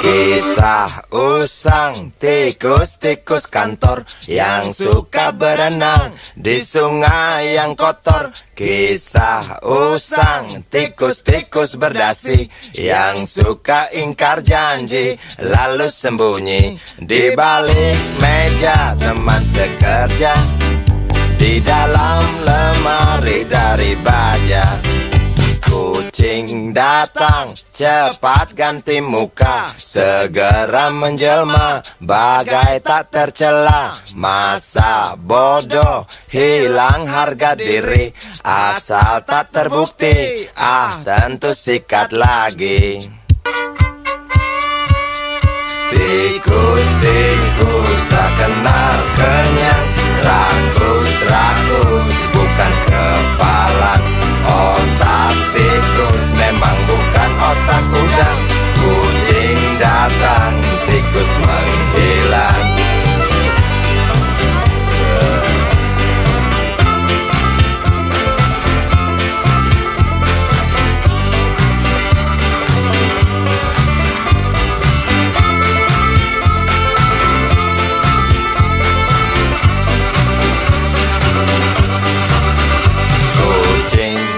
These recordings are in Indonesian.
Kisah usang tikus-tikus kantor yang suka berenang di sungai yang kotor. Kisah usang tikus-tikus berdasi yang suka ingkar janji lalu sembunyi di balik meja teman sekerja, di dalam lemari dari baja. Kucing datang, cepat ganti muka, segera menjelma, bagai tak tercela. Masa bodoh, hilang harga diri, asal tak terbukti, tentu sikat lagi. Tikus-tikus tak kenal kenyang, rakus-rakus bukan kepalan. Otak tikus memang bukan otak udang. Kucing datang, tikus menghilang.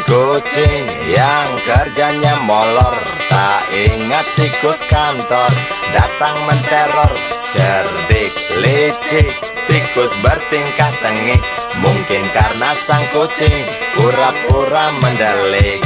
Kucing yang kerjanya molor, tak ingat tikus kantor, datang menteror. Cerdik, licik, tikus bertingkah tengik, mungkin karena sang kucing pura-pura mendelik.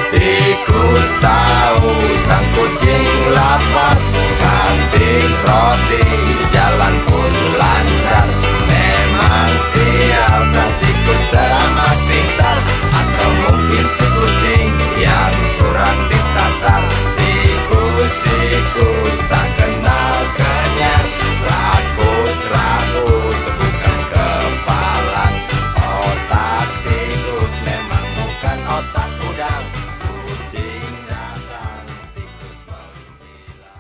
Tikus tahu sang kucing lapar, kasih roti, jalan pun lancar. Memang sial sang tikus teramat pintar, atau mungkin si kucing yang kurang ditatar. Tikus-tikus tak kenal kenyang, rakus-rakus bukan kepalang. Otak tikus memang bukan otak udang. Kucing datang, tikus menghilang.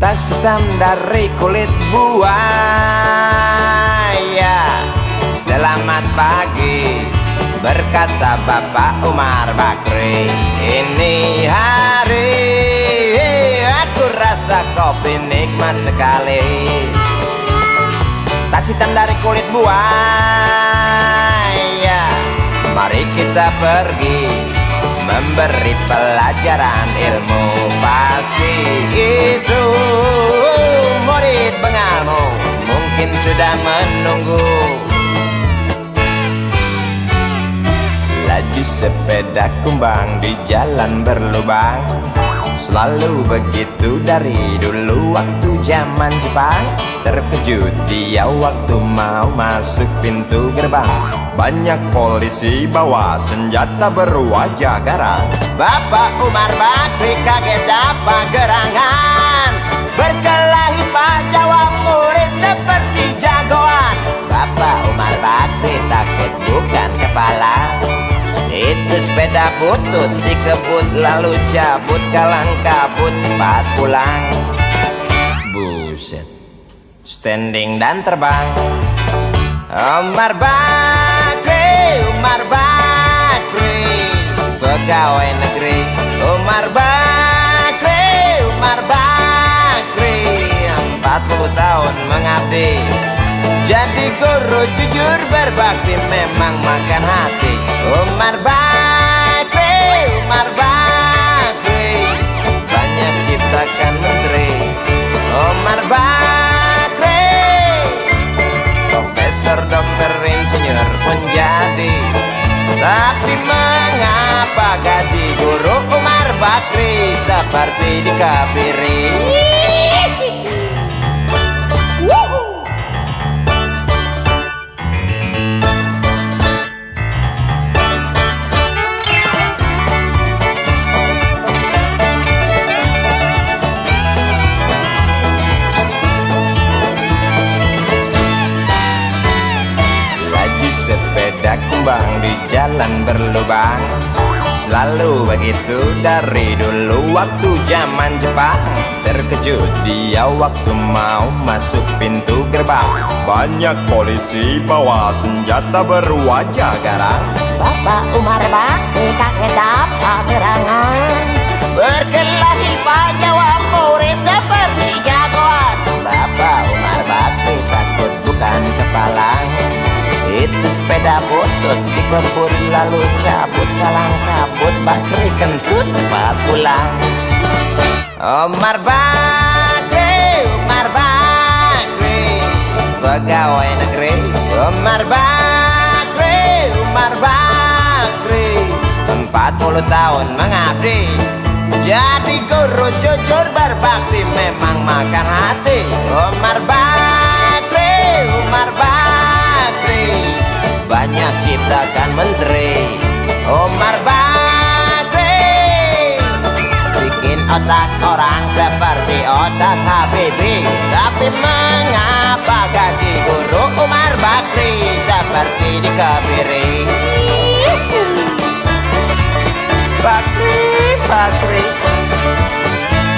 Tas hitam dari kulit buaya. Selamat pagi, berkata Bapak Umar Bakri. Ini hari aku rasa kopi nikmat sekali. Tas hitam dari kulit buaya, mari kita pergi memberi pelajaran ilmu. Pasti itu murid pengalmu, mungkin sudah menunggu. Laju sepeda kumbang di jalan berlubang, selalu begitu dari dulu waktu zaman Jepang. Terkejut dia waktu mau masuk pintu gerbang, banyak polisi bawa senjata berwajah garang. Bapak Umar Bakri kaget dapat gerangan, berkelahi Pak jawab murid seperti jagoan. Bapak Umar Bakri takut bukan kepala, itu sepeda butut dikebut lalu cabut, kalang kabut cepat pulang. Buset, standing dan terbang. Umar Bakri, pegawai negeri. Umar Bakri, 40 tahun mengabdi, jadi guru jujur berbakti, memang makan hati. Umar Bakri, banyak ciptakan menteri. Umar Bakri, profesor, dokter, insinyur pun jadi. Tapi mengapa gaji guru Umar Bakri seperti dikebiri? sepeda kumbang di jalan berlubang. Selalu begitu dari dulu waktu zaman Jepang. Terkejut dia waktu mau masuk pintu gerbang. Banyak polisi bawa senjata berwajah garang. Bapak Umar Bakri kaget dapat gerangan, berkelahi Pak jawab murid seperti jagoan. Bapak Umar Bakri takut bukan kepalang. Itu sepeda butut dikebut lalu cabut kalang kabut. Bakri kentut cepat pulang. Umar Bakri, Umar Bakri, pegawai negeri. Umar Bakri, Umar Bakri, 40 tahun mengabdi. Jadi guru jujur berbakti memang makan hati. Umar Bakri, Umar Bakri, banyak ciptakan menteri. Umar Bakri bikin otak orang seperti otak Habibie. Tapi mengapa gaji guru Umar Bakri seperti dikebiri? Bakri,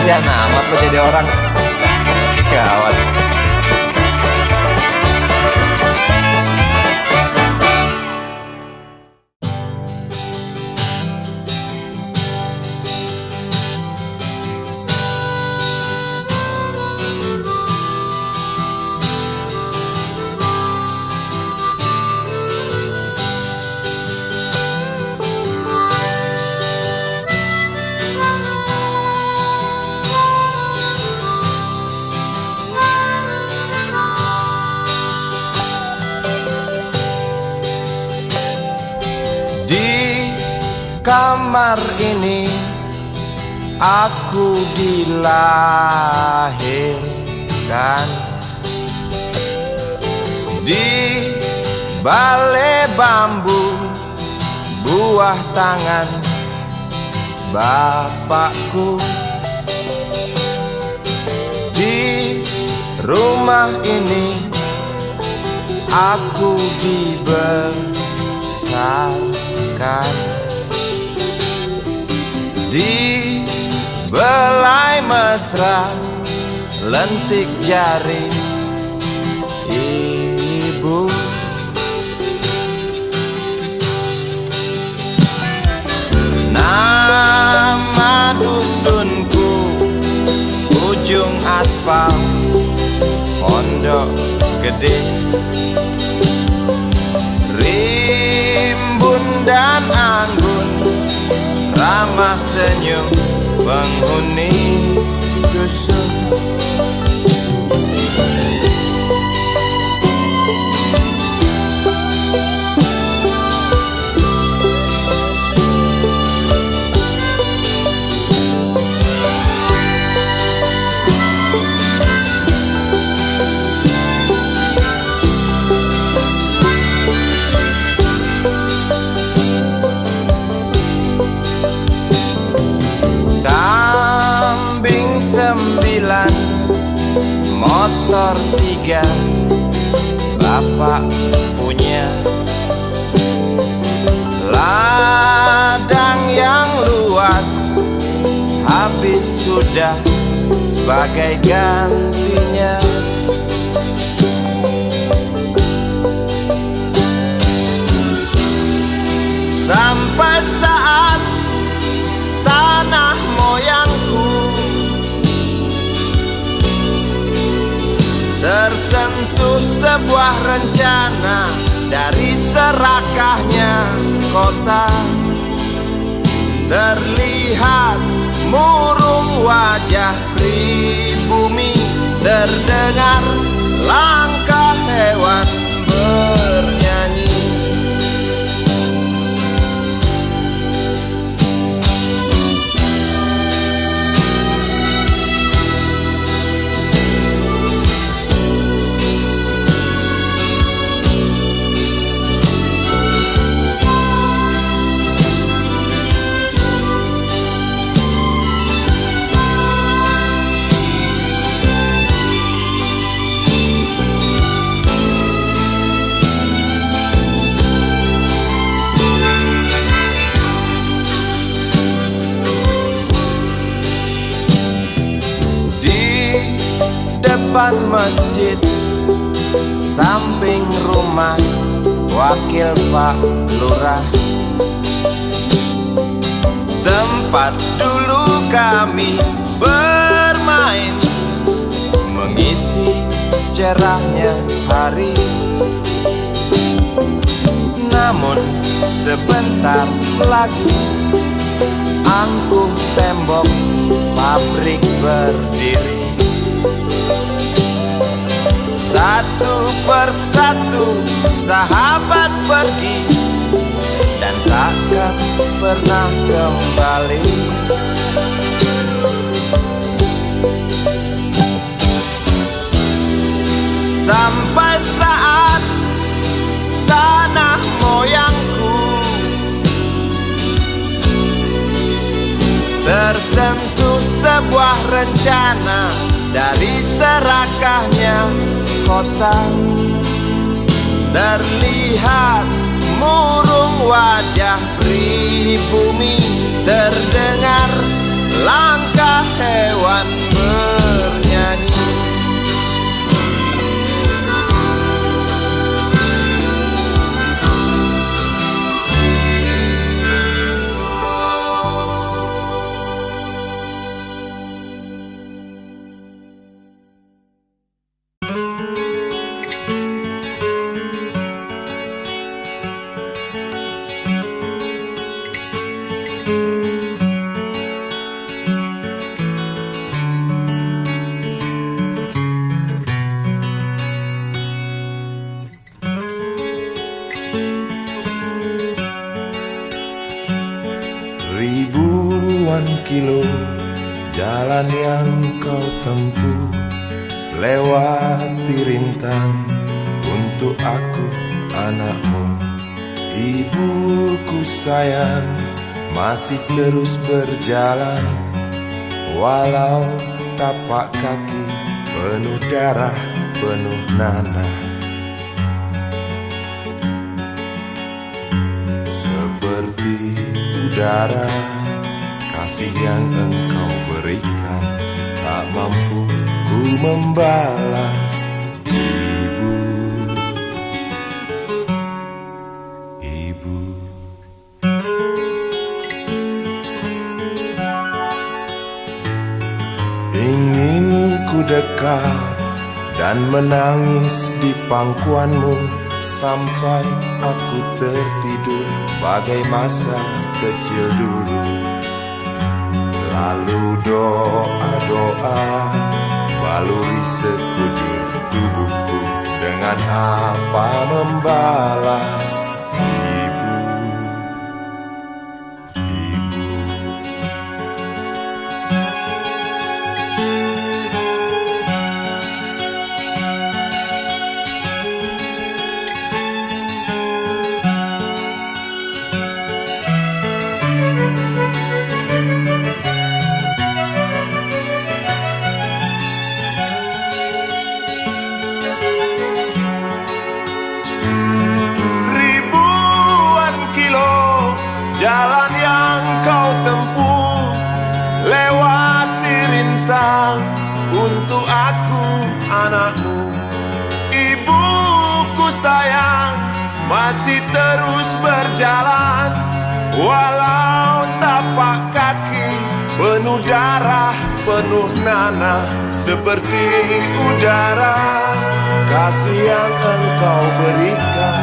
sian amat lo jadi orang. Gawat. Kamar ini aku dilahirkan, di balai bambu buah tangan bapakku. Di rumah ini aku dibesarkan, di belai mesra lentik jari ibu. Nama dusunku ujung aspal Pondok Gede. Rimbun dan anggun ramah senyum penghuni dusun. Motor 3 bapak punya, ladang yang luas habis sudah sebagai gantinya. Sampai saat tanah moyangku tersentuh sebuah rencana dari serakahnya kota. Terlihat murung wajah pribumi, terdengar langkah hewan bernyanyi. depan masjid, samping rumah wakil Pak Lurah. Tempat dulu kami bermain, mengisi cerahnya hari. Namun sebentar lagi angkuh tembok pabrik berdiri. Satu persatu sahabat pergi dan takkan pernah kembali. Sampai saat tanah moyangku tersentuh sebuah rencana dari serakahnya kota. Terlihat murung wajah pribumi, terdengar langkah hewan bernyanyi. Ribuan kilo jalan yang kau tempuh, lewati rintang untuk aku anakmu. Ibuku sayang masih terus berjalan, walau tapak kaki penuh darah, penuh nanah. Seperti udara, kasih yang engkau berikan tak mampu ku membalas. Ibu, ibu. Ingin ku dekat dan menangis di pangkuanmu sampai aku tertidur bagai masa kecil dulu. Lalu doa-doa baluri sekujur tubuhku, dengan apa membalas. Ibu, ibu. Jalan yang kau tempuh, lewati rintang untuk aku anakmu. Ibuku sayang masih terus berjalan, walau tapak kaki penuh darah, penuh nanah. Seperti udara, kasih yang engkau berikan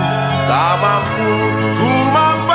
tak mampu ku membalas.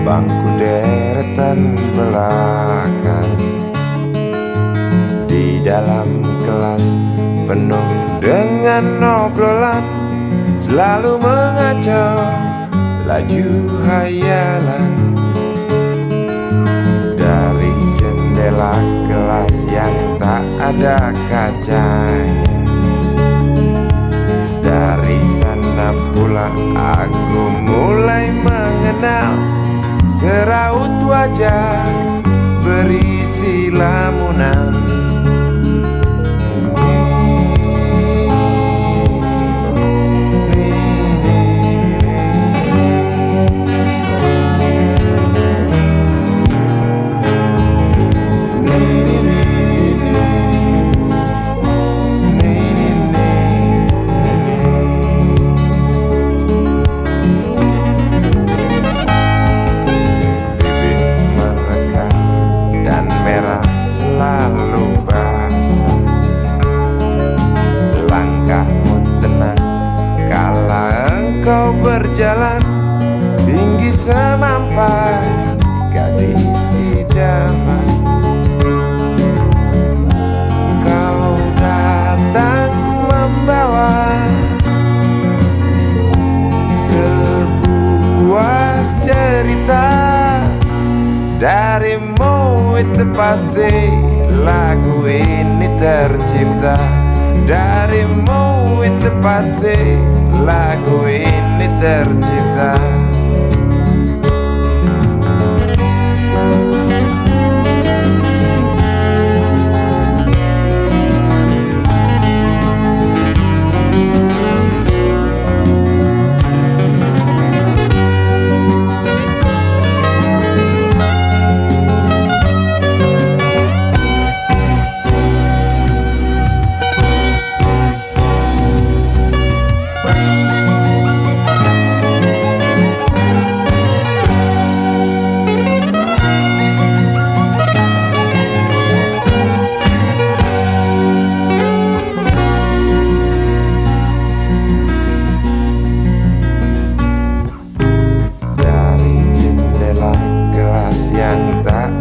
Bangku deretan belakang, di dalam kelas penuh dengan obrolan, selalu mengacau laju hayalan. Dari jendela kelas yang tak ada kacanya, dari sana pula aku mulai mengenal seraut wajah berisi lamunan. Berjalan tinggi semampai gadis idaman, kau datang membawa sebuah cerita. Darimu itu pasti lagu ini tercipta. Darimu itu pasti lagu ini tercipta.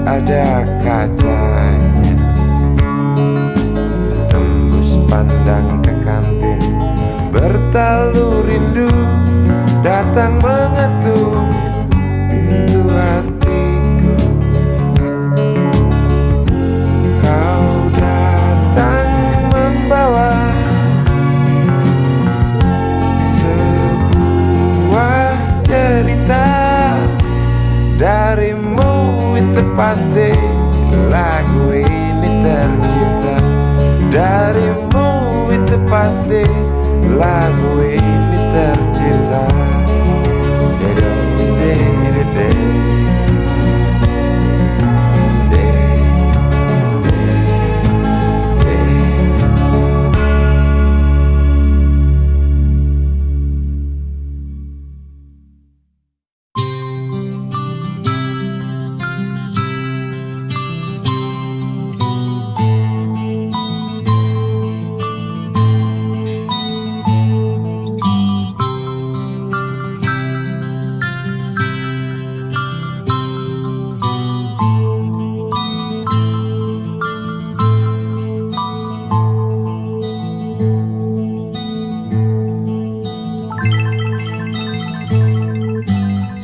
Ada kacanya, tembus pandang ke kantin, bertalu rindu datang mengetuk pintu hatiku. Kau datang membawa sebuah cerita. Darimu itu pasti lagu ini tercipta. Darimu itu pasti lagu ini tercipta.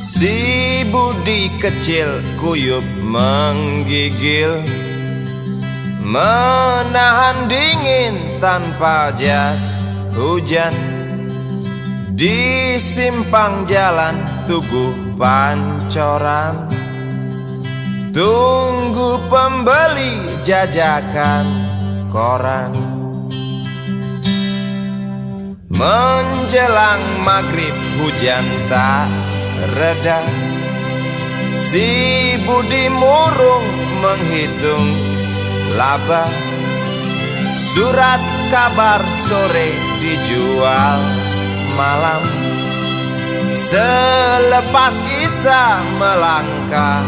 Si Budi kecil kuyup menggigil, menahan dingin tanpa jas hujan. Di simpang jalan Tugu Pancoran, tunggu pembeli jajakan koran. Menjelang maghrib hujan tak reda, si Budi murung menghitung laba. Surat kabar sore dijual malam. Selepas Isya melangkah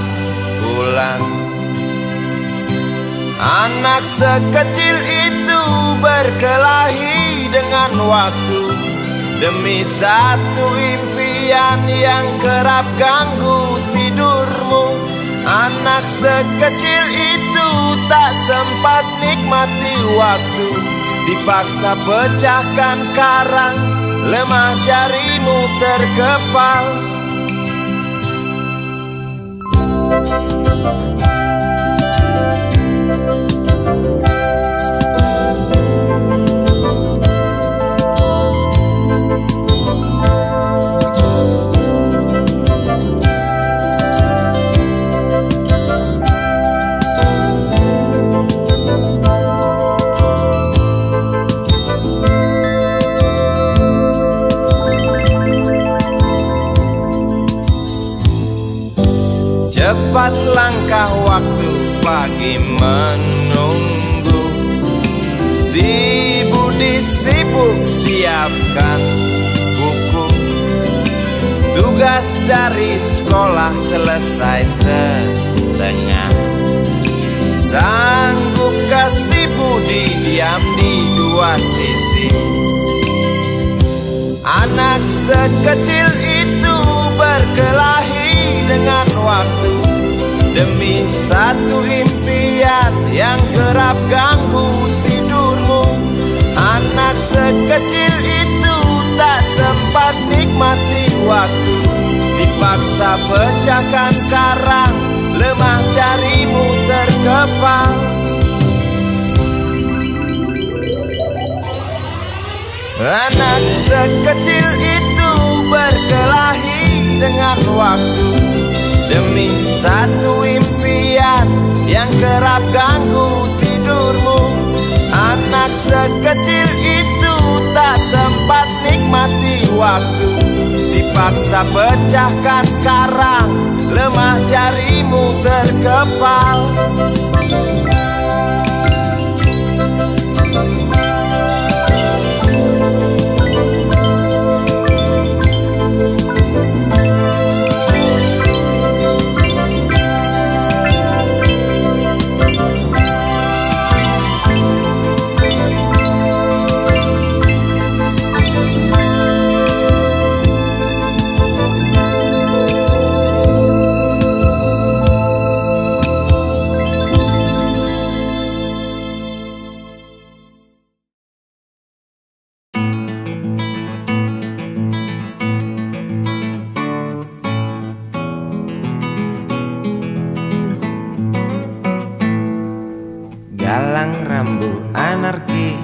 pulang. Anak sekecil itu berkelahi dengan waktu demi satu impian yang kerap ganggu tidurmu. Anak sekecil itu tak sempat nikmati waktu dipaksa pecahkan karang, lemah jarimu terkepal. Cepat langkah waktu, pagi menunggu. Si Budi sibuk siapkan buku. Tugas dari sekolah selesai setengah. Sanggup kasih Budi diam di dua sisi. Anak sekecil itu berkelahi dengan waktu demi satu impian yang kerap ganggu tidurmu. Anak sekecil itu tak sempat nikmati waktu, dipaksa pecahkan karang, lemah jarimu terkepal. Anak sekecil itu berkelahi dengan waktu demi satu impian yang kerap ganggu tidurmu. Anak sekecil itu tak sempat nikmati waktu, dipaksa pecahkan karang, lemah jarimu terkepal. Galang rambu anarki,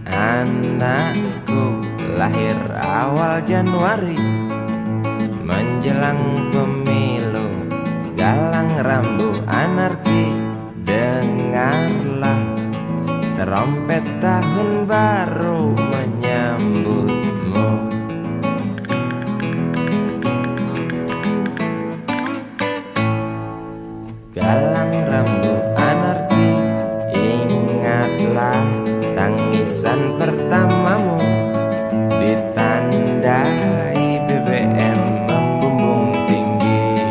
anakku lahir awal Januari menjelang pemilu. Galang rambu anarki, dengarlah trompet tahun baru menyambutmu. Galang rambu anarki, ingatlah tangisan pertamamu, ditandai BBM membumbung tinggi.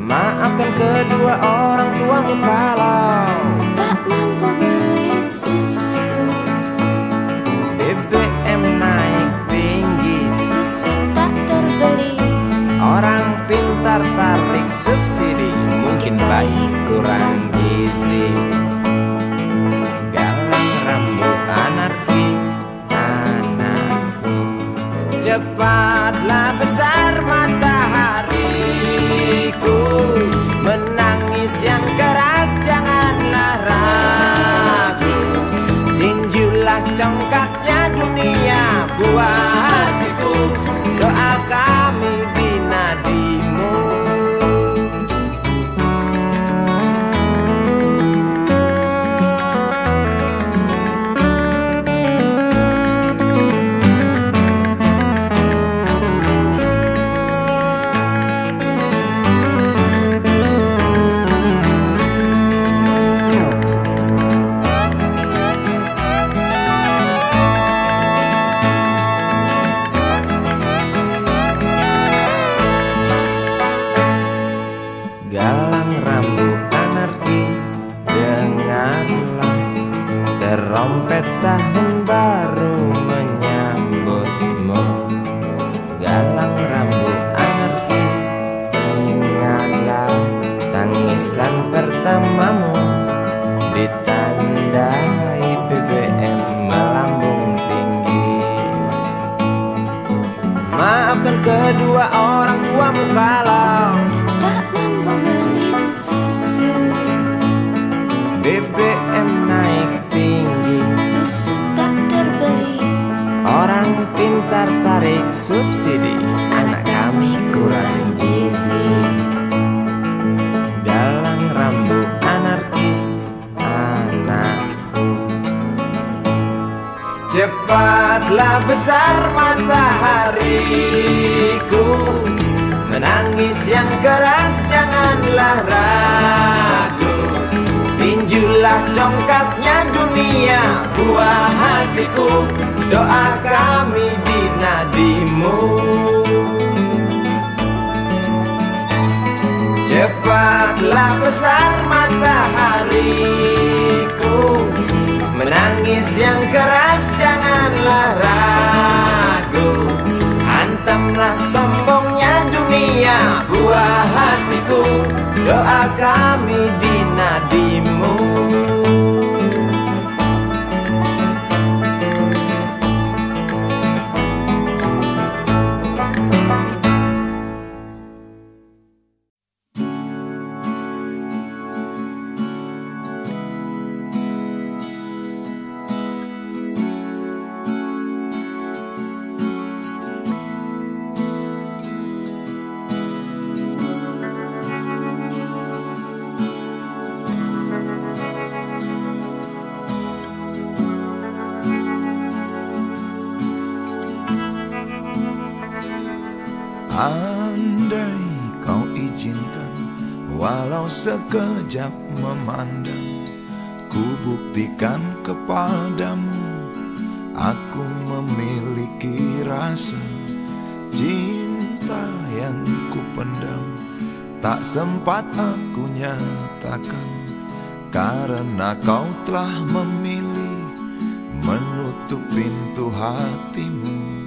Maafkan kedua orang tuamu kalau tak mampu beli susu. BBM naik tinggi, Susu tak terbeli. orang pintar tarik subsidi, mungkin bayi kurang gizi. Galang rambu anarki, anakku, cepatlah besar matahariku. Menangis yang keras janganlah ragu, tinjulah congkaknya dunia buat hatiku. Doa kami di nadimu. Galang rambu anarki, dengarlah terompet tahun baru menyambutmu. Galang rambu anarki, ingatlah tangisan pertamamu, ditandai tak mampu beli susu. BBM naik tinggi, Susu tak terbeli, orang pintar tarik subsidi, anak kami kurang gizi. Galang rambut anarki, anakku. Cepatlah besar matahariku, menangis yang keras janganlah ragu. Tinjulah congkaknya dunia, buah hatiku, doa kami di nadimu. Cepatlah besar matahariku, menangis yang keras janganlah ragu. Hantamlah sombongnya dunia, buah hatiku, doa kami di nadimu. Andai kau izinkan, walau sekejap memandang, ku buktikan kepadamu, aku memiliki rasa cinta yang ku pendam. Tak sempat aku nyatakan, karena kau telah memilih menutup pintu hatimu.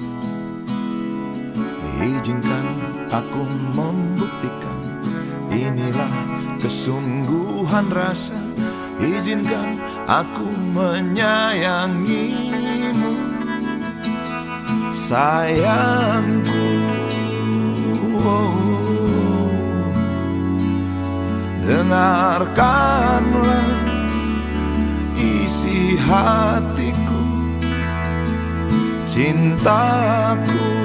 Izinkan aku membuktikan, inilah kesungguhan rasa. Izinkan aku menyayangimu, sayangku. Dengarkanlah isi hatiku, cintaku.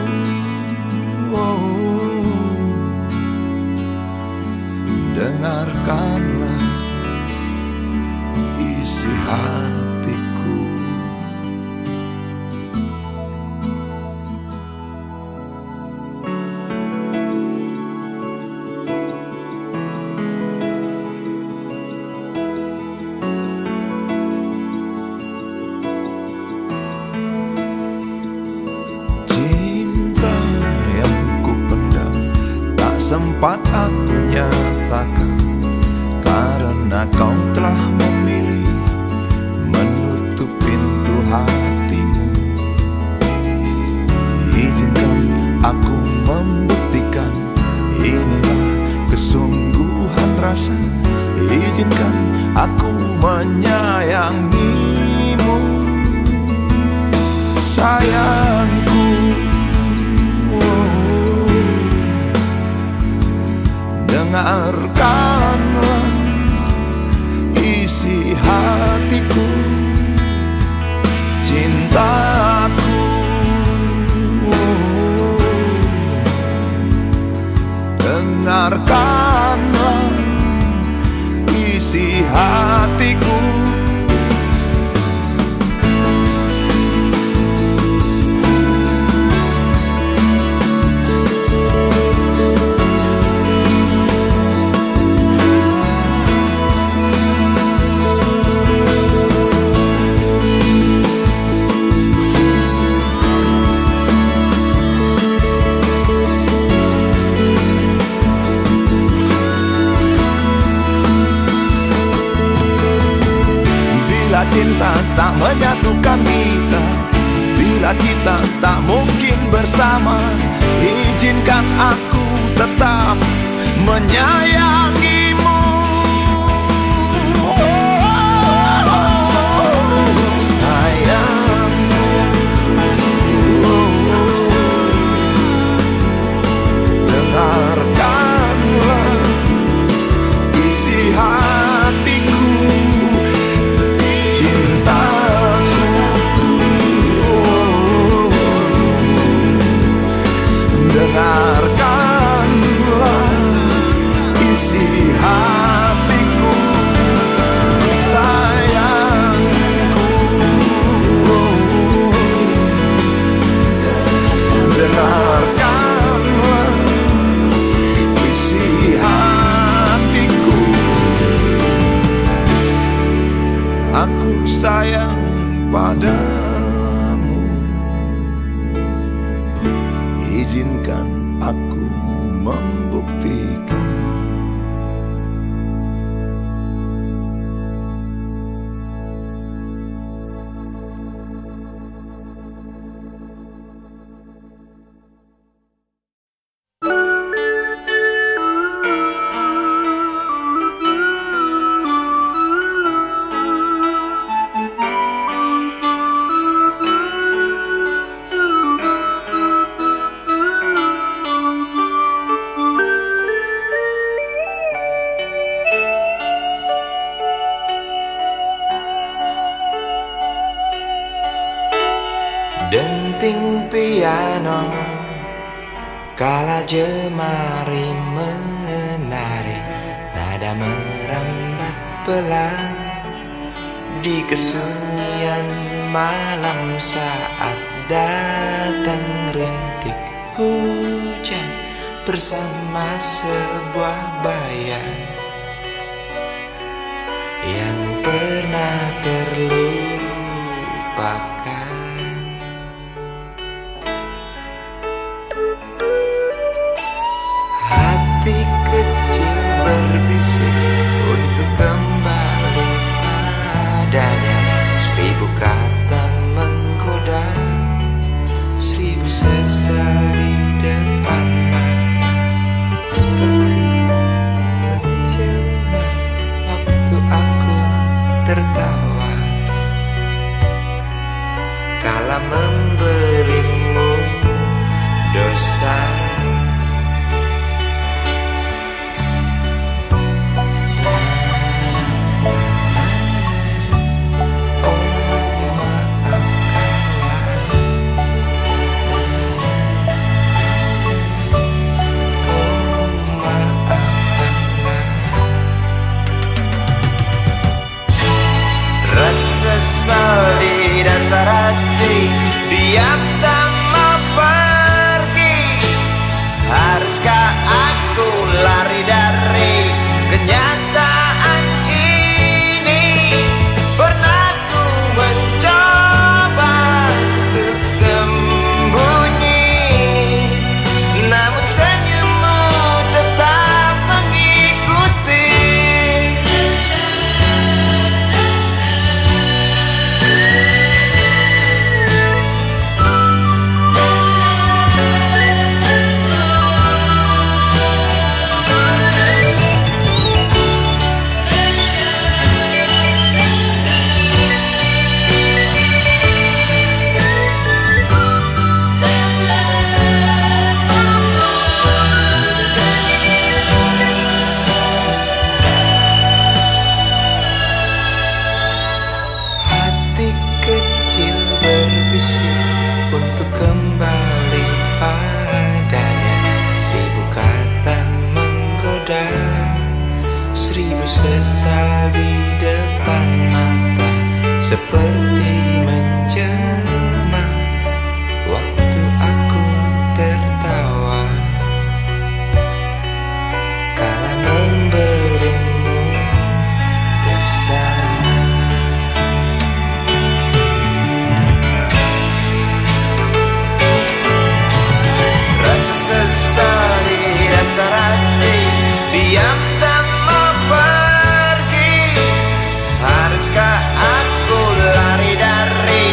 Dengarkanlah isi hatiku. Cinta yang ku pendam, tak sempat aku nyatakan, karena kau telah memilih menutup pintu hatimu. Izinkan aku membuktikan, inilah kesungguhan rasa. Izinkan aku menyayangimu, sayangku. Dengarkanlah isi hatiku, cintaku. Dengarkanlah isi hatiku. Bila cinta tak menyatukan kita, bila kita tak mungkin bersama, izinkan aku tetap menyayangimu. Sayang, dengarkan isi hatiku, sayangku. Dengarkanlah isi hatiku. Aku sayang padamu, izinkan aku membuktikan. Denting piano kala jemari menari, nada merambat pelan di kesunyian malam saat datang rintik hujan bersama sebuah bayang yang pernah terlupakan. Hati kecil berbisik untuk kembali padanya. 1000 kata menggoda, 1000 sesal di depan mata. Seperti menjelma waktu aku tertawa kala memberimu dosa. Sesal di dasar hati, diam tak mau pergi. Haruskah aku lari dari kenyataan ini? Pernah ku mencoba untuk sembunyi, namun senyummu tetap mengikuti. Untuk kembali padanya, 1000 kata menggoda, 1000 sesal di depan mata. Seperti menjelma waktu aku tertawa kala memberimu dosa. Sesal di dasar hati, diam tak mau pergi. Haruskah aku lari dari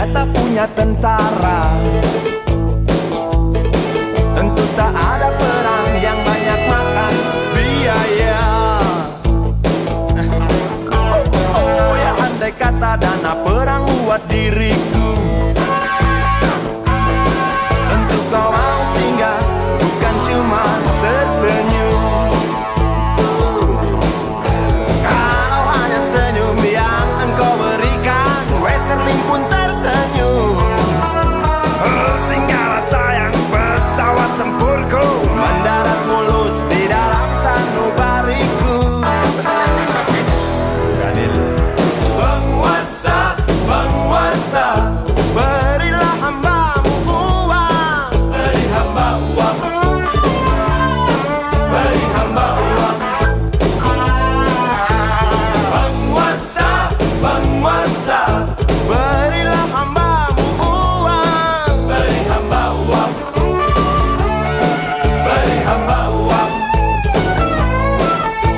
tak punya tentara. Tentu tak ada perang yang banyak makan biaya. Oh ya, andai kata dana perang buat diriku, tentu kau mau singgah, bukan cuma tersenyum. Kalau hanya senyum yang engkau berikan, Westerling pun tersenyum. Singgahlah sayang, pesawat tempurku mendarat mulus di dalam sanubariku. Penguasa, penguasa, berilah hambamu uang. Beri hamba uang. Beri hamba uang. Penguasa, penguasa, berilah hambamu uang. Beri hamba uang. Beri hamba uang.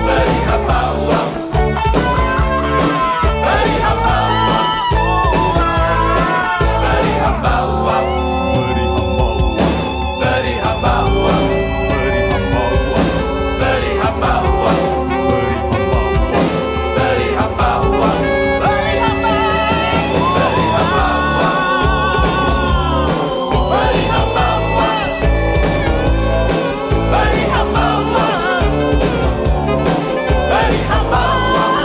Beri hamba uang. Beri hamba uang. Beri hamba uang. Beri hamba uang. Beri hamba uang. Beri hamba uang. Beri hamba uang. Beri hamba uang. Beri hamba uang. Beri hamba uang. Beri hamba uang.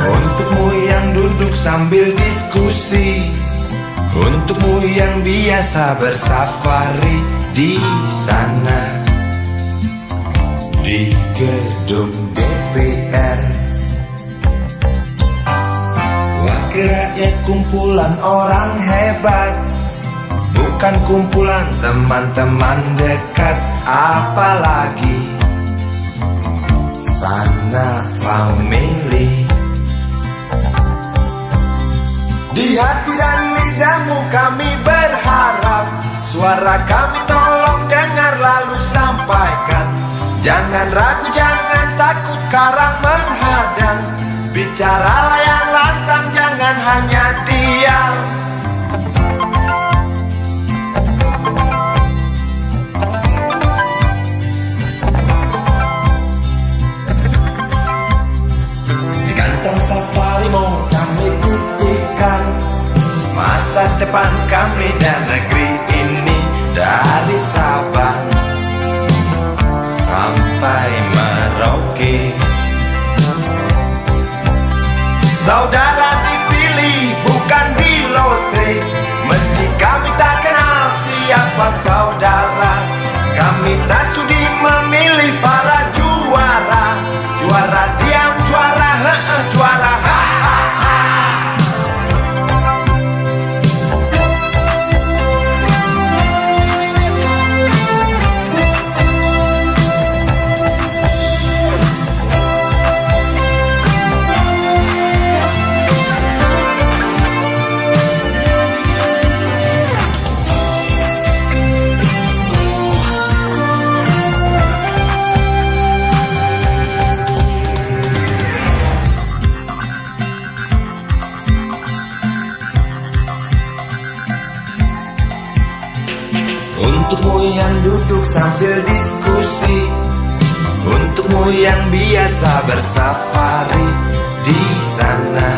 Untukmu yang duduk sambil diskusi, untukmu yang biasa bersafari di sana, di gedung DPR. Wakil rakyat kumpulan orang hebat, bukan kumpulan teman-teman dekat, apalagi sana family. Di hati dan lidahmu kami berharap, suara kami tolong dengar lalu sampaikan. Jangan ragu, jangan takut karang menghadang, bicaralah yang lantang, jangan hanya diam. Di kantong safarimu kami titipkan masa depan kami dan negeri ini, dari Sabang sampai Merauke. Saudara dipilih bukan di lotre, meski kami tak kenal siapa saudara. Kami tak sudi memilih para juara, juara diam, juara juara ha. Untukmu yang duduk sambil diskusi, untukmu yang biasa bersafari di sana,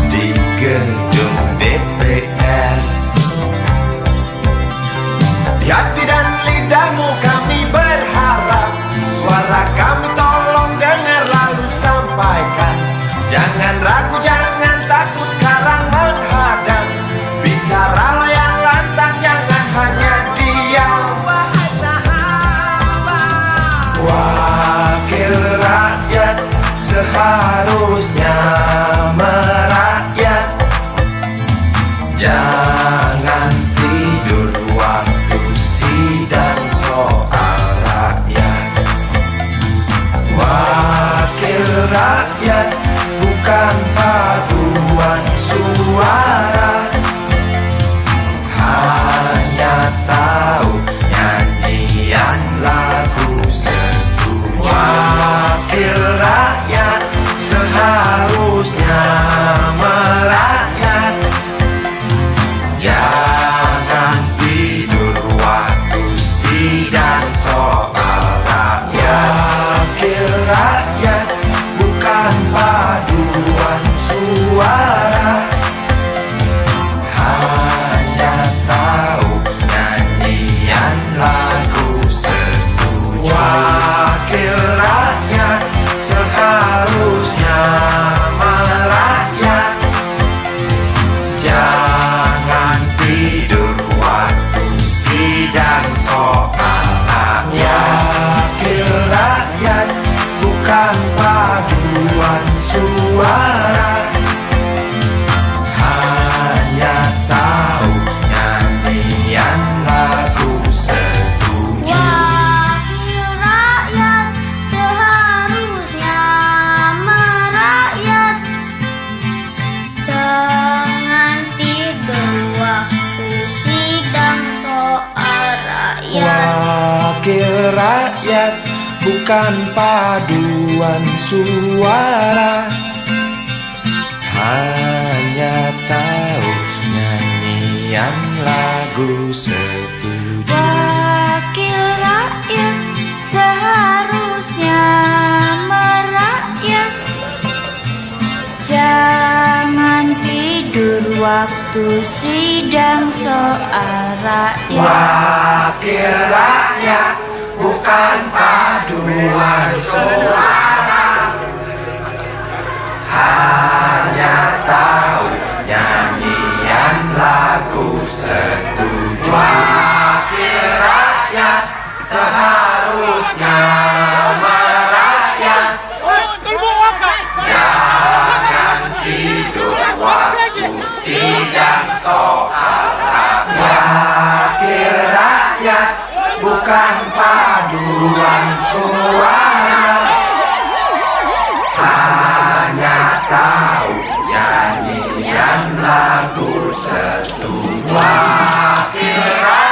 di gedung DPR. Di hati dan lidahmu kami berharap, suara kami tolong dengar lalu sampaikan. Jangan ragu, jangan takut karang menghadang, bicaralah yang lantang, jangan hanya diam. seharusnya merakyat. Jangan tidur waktu sidang soal rakyat. Wakil rakyat bukan paduan suara, hanya tahu nyanyian lagu setuju. Wakil rakyat seharusnya merakyat. Jangan tidur waktu sidang soal rakyat. Wakil rakyat bukan paduan suara, hanya tahu nyanyian lagu setuju. Wakil rakyat seharusnya merakyat. Jangan tidur waktu sidang soal rakyat. Wakil rakyat bukan paduan suara, hanya tahu nyanyian lagu setuju. Wakil rakyat seharusnya merakyat. Jangan tidur waktu sidang soal rakyat. Wakil rakyat bukan paduan suara, hanya tahu nyanyian lagu setuju. Wakil rakyat seharusnya merakyat. Jangan tidur waktu sidang soal rakyat. Wakil rakyat bukan paduan suara, hanya tahu nyanyian lagu setuju. Wakil rakyat seharusnya merakyat. Jangan tidur waktu sidang soal rakyat. Wakil rakyat bukan paduan suara, hanya tahu